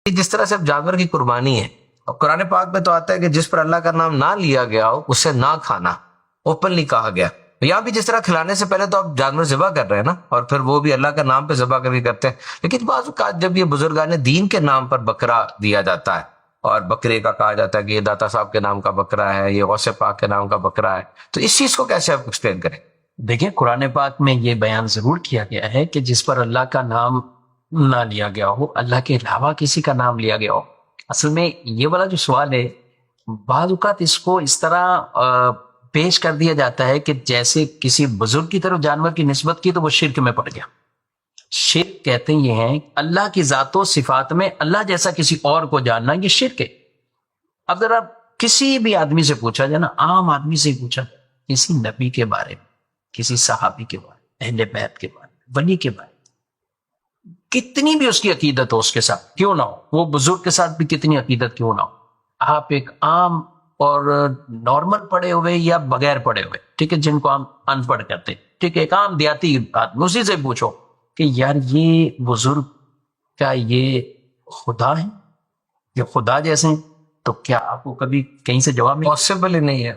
جس طرح سے اب جانور کی قربانی ہے، اور قرآن پاک میں تو آتا ہے کہ جس پر اللہ کا نام نہ لیا گیا ہو اسے نہ کھانا، اوپنلی کہا گیا. یہاں بھی جس طرح کھلانے سے پہلے تو آپ جانور ذبح کر رہے ہیں نا، اور پھر وہ بھی اللہ کا نام پہ ذبح کر کے کرتے ہیں. لیکن بعض اوقات جب یہ بزرگان دین کے نام پر بکرا دیا جاتا ہے، اور بکرے کا کہا جاتا ہے کہ یہ داتا صاحب کے نام کا بکرا ہے، یہ غوث پاک کے نام کا بکرا ہے، تو اس چیز کو کیسے آپ ایکسپلین کریں؟ دیکھیں قرآن پاک میں یہ بیان ضرور کیا گیا ہے کہ جس پر اللہ کا نام نہ لیا گیا ہو، اللہ کے علاوہ کسی کا نام لیا گیا ہو. اصل میں یہ والا جو سوال ہے، بعض اوقات اس کو اس طرح پیش کر دیا جاتا ہے کہ جیسے کسی بزرگ کی طرف جانور کی نسبت کی تو وہ شرک میں پڑ گیا. شرک کہتے یہ ہیں اللہ کی ذات و صفات میں اللہ جیسا کسی اور کو جاننا، یہ شرک ہے. اب ذرا کسی بھی آدمی سے پوچھا جائے نا، عام آدمی سے پوچھا کسی نبی کے بارے میں، کسی صحابی کے بارے میں، اہل بیت کے بارے میں، ولی کے بارے میں، کتنی بھی اس کی عقیدت ہو اس کے ساتھ کیوں نہ ہو، وہ بزرگ کے ساتھ بھی کتنی عقیدت کیوں نہ ہو، آپ ایک عام اور نارمل پڑھے ہوئے یا بغیر پڑھے ہوئے، ٹھیک ہے، جن کو ہم ان پڑھ کہتے ہیں، ٹھیک ہے، ایک عام دیہاتی آدمی، اسی سے پوچھو کہ یار یہ بزرگ کیا یہ خدا ہے، یہ خدا جیسے ہیں، تو کیا آپ کو کبھی کہیں سے جواب ملا؟ پاسبل ہی نہیں ہے.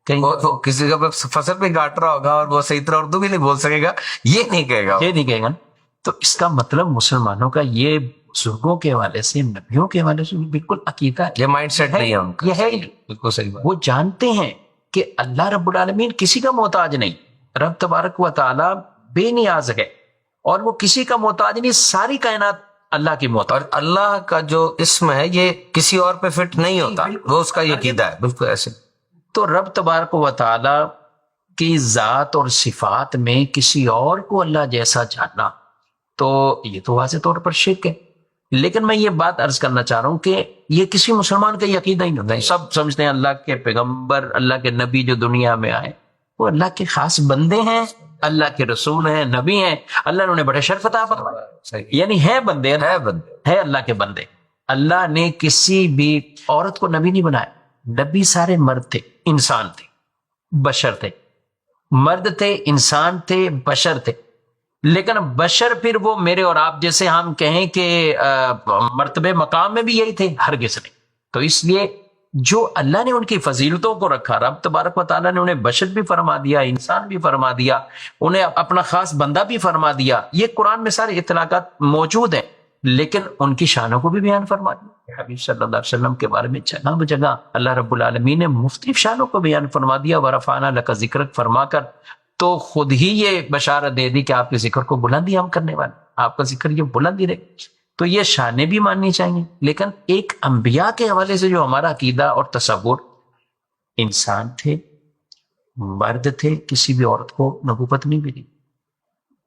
وہ کسی کا فصل پہ کاٹ رہا ہوگا اور وہ صحیح طرح اردو بھی نہیں بول سکے گا، یہ نہیں کہے گا. یہ نہیں کہے گا. تو اس کا مطلب مسلمانوں کا یہ بزرگوں کے حوالے سے، نبیوں کے حوالے سے بالکل عقیدہ ہے، یہ مائنڈ سیٹ نہیں ہے ان کا. یہ ہے بالکل صحیح بات. وہ جانتے ہیں کہ اللہ رب العالمین کسی کا محتاج نہیں، رب تبارک و تعالی بے نیاز ہے، اور وہ کسی کا محتاج نہیں، ساری کائنات اللہ کی محتاج. اور اللہ کا جو اسم ہے یہ کسی اور پہ فٹ نہیں ہوتا، وہ اس کا یہ عقیدہ ہے. بالکل ایسے. تو رب تبارک و تعالی کی ذات اور صفات میں کسی اور کو اللہ جیسا جاننا، تو یہ تو واضح طور پر شرک ہے. لیکن میں یہ بات عرض کرنا چاہ رہا ہوں کہ یہ کسی مسلمان کا عقیدہ ہی نہیں. سب سمجھتے ہیں اللہ کے پیغمبر، اللہ کے نبی جو دنیا میں آئے وہ اللہ کے خاص بندے ہیں، اللہ کے رسول ہیں، نبی ہیں، اللہ نے انہیں بڑے شرف عطا فرمائے، یعنی ہے بندے، ہے اللہ کے بندے. اللہ نے کسی بھی عورت کو نبی نہیں بنایا. نبی سارے مرد تھے، انسان تھے، بشر تھے، مرد تھے، انسان تھے، بشر تھے. لیکن بشر پھر وہ میرے اور آپ جیسے ہم کہیں کہ مرتبے مقام میں بھی یہی تھے؟ ہرگز نہیں. تو اس لیے جو اللہ نے ان کی فضیلتوں کو رکھا، رب تبارک و تعالیٰ نے انہیں بشر بھی فرما دیا، انسان بھی فرما دیا، انہیں اپنا خاص بندہ بھی فرما دیا. یہ قرآن میں سارے اطلاقات موجود ہیں، لیکن ان کی شانوں کو بھی بیان فرما دیا. حبیب صلی اللہ علیہ وسلم کے بارے میں جگہ بجگہ اللہ رب العالمین نے مختلف شانوں کو بیان فرما دیا. ورفعنا لک ذکرک فرما کر تو خود ہی یہ بشارت دے دی کہ آپ کے ذکر کو بلندی ہم کرنے والے، آپ کا ذکر یہ بلندی رہے. تو یہ شانیں بھی ماننی چاہیے. لیکن ایک انبیاء کے حوالے سے جو ہمارا عقیدہ اور تصور، انسان تھے، مرد تھے، کسی بھی عورت کو نبوت نہیں ملی.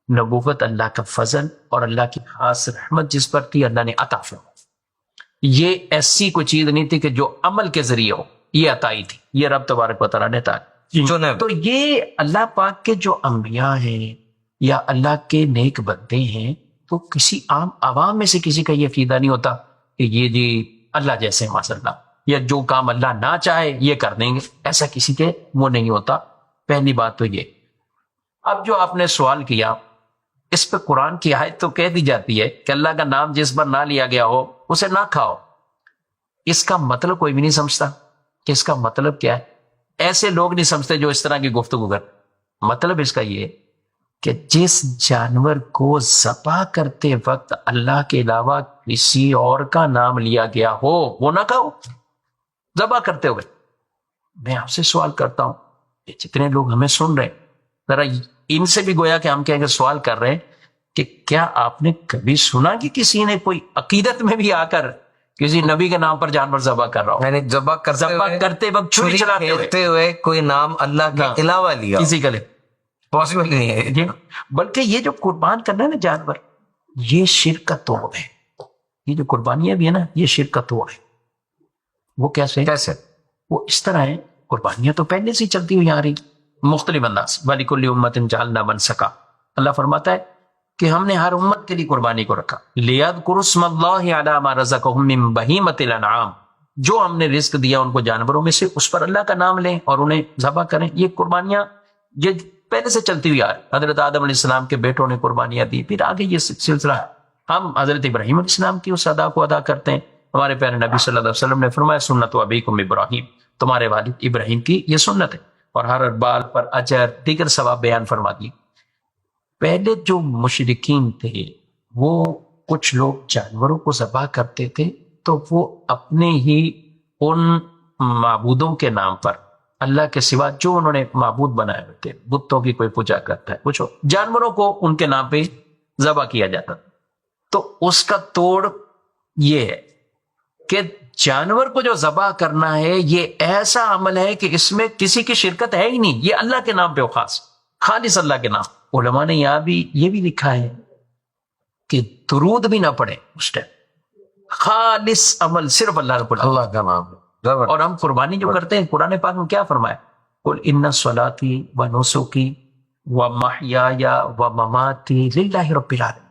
نبوت اللہ کا فضل اور اللہ کی خاص رحمت جس پر تھی، اللہ نے عطا فرمائی. یہ ایسی کوئی چیز نہیں تھی کہ جو عمل کے ذریعے ہو، یہ عطائی تھی، یہ رب تبارک و تعالیٰ نے عطا. تو یہ اللہ پاک کے جو انبیاء ہیں یا اللہ کے نیک بندے ہیں، تو کسی عام عوام میں سے کسی کا یہ عقیدہ نہیں ہوتا کہ یہ جی اللہ جیسے ہیں ماشاء اللہ، یا جو کام اللہ نہ چاہے یہ کر دیں گے، ایسا کسی کے منہ نہیں ہوتا. پہلی بات تو یہ. اب جو آپ نے سوال کیا، اس پہ قرآن کی آیت تو کہہ دی جاتی ہے کہ اللہ کا نام جس پر نہ لیا گیا ہو اسے نہ کھاؤ. اس کا مطلب کوئی بھی نہیں سمجھتا کہ اس کا مطلب کیا ہے. ایسے لوگ نہیں سمجھتے جو اس طرح کی گفتگو کر. مطلب اس کا یہ کہ جس جانور کو ذبح کرتے وقت اللہ کے علاوہ کسی اور کا نام لیا گیا ہو وہ نہ کھاؤ ذبح کرتے ہوئے. میں آپ سے سوال کرتا ہوں، جتنے لوگ ہمیں سن رہے ہیں، ذرا ان سے بھی گویا کہ ہم کہیں گے سوال کر رہے ہیں کہ کیا آپ نے کبھی سنا کہ کسی نے کوئی عقیدت میں بھی آ کر کسی نبی کے نام پر جانور ذبح کر رہا ہو؟ میں نے ذبح کرتے وقت چھری چلاتے ہوئے کوئی نام اللہ کے علاوہ لیا کسی کا لے، پاسبل نہیں ہے جی. بلکہ یہ جو قربان کرنا ہے نا جانور، یہ شرک کا توڑ ہے. یہ جو قربانیاں بھی ہے نا، یہ شرک کا توڑ ہے. وہ کیسے؟ وہ اس طرح ہے، قربانیاں تو پہلے سے چلتی ہوئی آ رہی مختلف انداز. وَلِكُلِّ أُمَّةٍ جَعَلْنَا مَنْسَكًا. اللہ فرماتا ہے کہ ہم نے ہر امت کے لیے قربانی کو رکھا. لِيَذْكُرُوا اسْمَ اللَّهِ عَلَىٰ مَا رَزَقَهُم مِّن بَهِيمَةِ الْأَنْعَامِ. جو ہم نے رزق دیا ان کو جانوروں میں سے، اس پر اللہ کا نام لیں اور انہیں ذبح کریں. یہ قربانیاں یہ پہلے سے چلتی ہوئی آ رہی. حضرت آدم علیہ السلام کے بیٹوں نے قربانیاں دی، پھر آگے یہ سلسلہ ہم حضرت ابراہیم علیہ السلام کی اس ادا کو ادا کرتے ہیں. ہمارے پیارے نبی صلی اللہ علیہ وسلم نے فرمایا سنت ابیکم ابراہیم، تمہارے والد ابراہیم کی یہ سنت ہے. اور ہر بال پر اجر دیگر ثواب بیان فرما دیے. پہلے جو مشرکین تھے وہ کچھ لوگ جانوروں کو ذبح کرتے تھے تو وہ اپنے ہی ان معبودوں کے نام پر، اللہ کے سوا جو انہوں نے معبود بنائے ہوئے تھے، بتوں کی کوئی پوجا کرتا ہے کچھ جانوروں کو ان کے نام پہ ذبح کیا جاتا. تو اس کا توڑ یہ ہے کہ جانور کو جو ذبح کرنا ہے یہ ایسا عمل ہے کہ اس میں کسی کی شرکت ہے ہی نہیں، یہ اللہ کے نام پہ خالص اللہ کے نام. علماء نے یہاں بھی یہ بھی لکھا ہے کہ درود بھی نہ پڑے اس ٹائم، خالص عمل صرف اللہ رب العالمین، اللہ کا نام ہے. اور ہم قربانی جو کرتے ہیں قرآن پاک میں کیا فرمایا؟ قل ان صلاتی و نسکی و محیای و مماتی للہ رب العالمین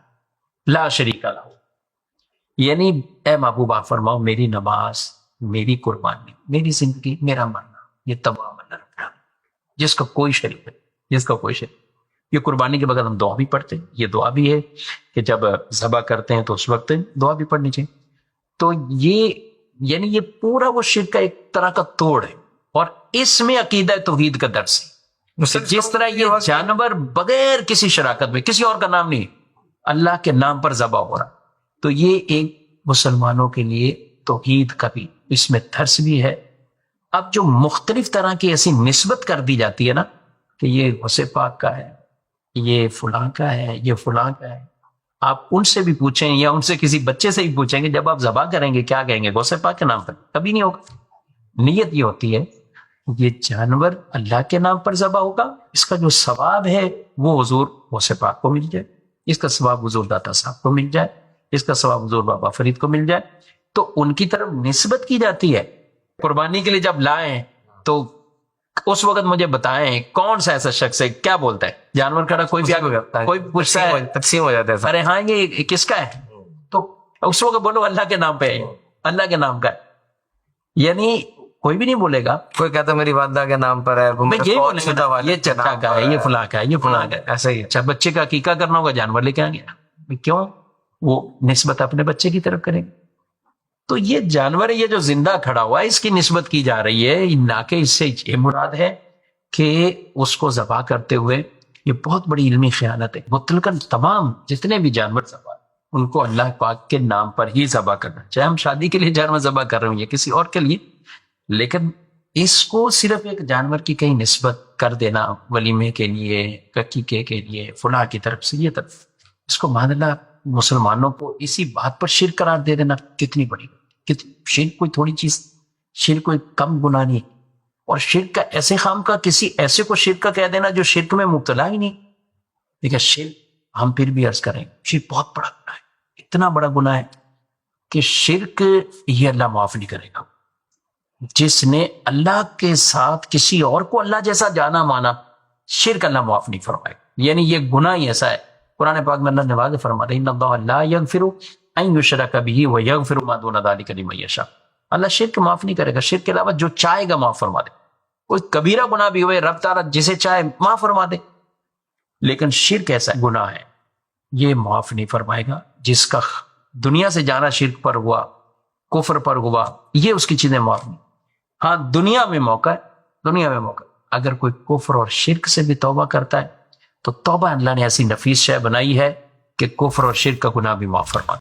لا شریک لہ. یعنی اے محبوب آپ فرماؤ میری نماز، میری قربانی، میری زندگی، میرا مرنا، یہ تمام اللہ رب العالمین، جس کا کوئی شریک نہیں، جس کا کوئی شریک. یہ قربانی کے بغیر ہم دعا بھی پڑھتے ہیں. یہ دعا بھی ہے کہ جب ذبح کرتے ہیں تو اس وقت دعا بھی پڑھنی چاہیے. تو یہ یعنی یہ پورا وہ شرک کا ایک طرح کا توڑ ہے. اور اس میں عقیدہ توحید کا درس ہے. جس طرح یہ جانور بغیر کسی شراکت میں، کسی اور کا نام نہیں، اللہ کے نام پر ذبح ہو رہا، تو یہ ایک مسلمانوں کے لیے توحید کا بھی اس میں درس بھی ہے. اب جو مختلف طرح کی ایسی نسبت کر دی جاتی ہے نا کہ یہ غوث پاک کا ہے، یہ فلاں کا ہے، یہ فلاں کا ہے، آپ ان سے بھی پوچھیں یا ان سے کسی بچے سے بھی پوچھیں گے جب آپ ذبح کریں گے کیا کہیں گے؟ غوث پاک کے نام پر. کبھی نہیں ہوگا. نیت یہ ہوتی ہے یہ جانور اللہ کے نام پر ذبح ہوگا، اس کا جو ثواب ہے وہ حضور غوث پاک کو مل جائے، اس کا ثواب حضور داتا صاحب کو مل جائے، اس کا ثواب حضور بابا فرید کو مل جائے. تو ان کی طرف نسبت کی جاتی ہے. قربانی کے لیے جب لائیں تو اس وقت مجھے بتائیں کون سا ایسا شخص ہے کیا بولتا ہے؟ جانور کھڑا کوئی بھی کوئی پوچھتا ہے، تقسیم ہو جاتا ہے. ارے ہاں یہ کس کا ہے؟ تو اس وقت بولو اللہ کے نام پہ ہے، اللہ کے نام کا ہے. یعنی کوئی بھی نہیں بولے گا. کوئی کہتا میری والدہ کے نام پر ہے، یہی بولے گا یہ چچا کا ہے، یہ فلاں کا ہے، یہ فلاں کا ہے. ایسا ہی ہے. اچھا بچے کا عقیقہ کرنا ہوگا، جانور لے کے آ گیا، کیوں؟ وہ نسبت اپنے بچے کی طرف کریں گے. تو یہ جانور یہ جو زندہ کھڑا ہوا ہے اس کی نسبت کی جا رہی ہے، نہ کہ اس سے یہ مراد ہے کہ اس کو ذبح کرتے ہوئے یہ بہت بڑی علمی خیانت ہے. مطلقاً تمام جتنے بھی جانور ذبح ان کو اللہ پاک کے نام پر ہی ذبح کرنا، چاہے ہم شادی کے لیے جانور ذبح کر رہے ہوں یا کسی اور کے لیے. لیکن اس کو صرف ایک جانور کی کہیں نسبت کر دینا ولیمے کے لیے، عقیقے کے لیے، فلاں کی طرف سے، یہ طرف، اس کو مان اللہ مسلمانوں کو اسی بات پر شرک قرار دے دینا کتنی بڑی، شرک کوئی تھوڑی چیز، شرک کوئی کم گناہ نہیں. اور شرک کا ایسے خام کا کسی ایسے کو شرک کا کہہ دینا جو شرک میں مبتلا ہی نہیں. دیکھیں شرک ہم پھر بھی عرض کریں شرک بہت بڑا گناہ ہے، اتنا بڑا گناہ ہے کہ شرک یہ اللہ معاف نہیں کرے گا. جس نے اللہ کے ساتھ کسی اور کو اللہ جیسا جانا مانا، شرک اللہ معاف نہیں فرمائے. یعنی یہ گناہ ہی ایسا ہے. قرآن پاک میں اللہ نے واضح فرما رہا ہے ان اللہ لا یغفر ان یشرک بہ ویغفر ما دون ذلک لمن یشاء. اللہ شرک معاف نہیں کرے گا، شرک کے علاوہ جو چاہے گا معاف فرما دے. کوئی کبیرہ گناہ بھی ہوئے رب تعالیٰ جسے چاہے معاف فرما دے، لیکن شرک ایسا گناہ ہے یہ معاف نہیں فرمائے گا. جس کا دنیا سے جانا شرک پر ہوا، کفر پر ہوا، یہ اس کی چیزیں معاف نہیں. ہاں دنیا میں موقع ہے، دنیا میں موقع ہے. اگر کوئی کفر اور شرک سے بھی توبہ کرتا ہے تو توبہ اللہ نے ایسی نفیس شے بنائی ہے کہ کفر اور شرک کا گناہ بھی معاف فرما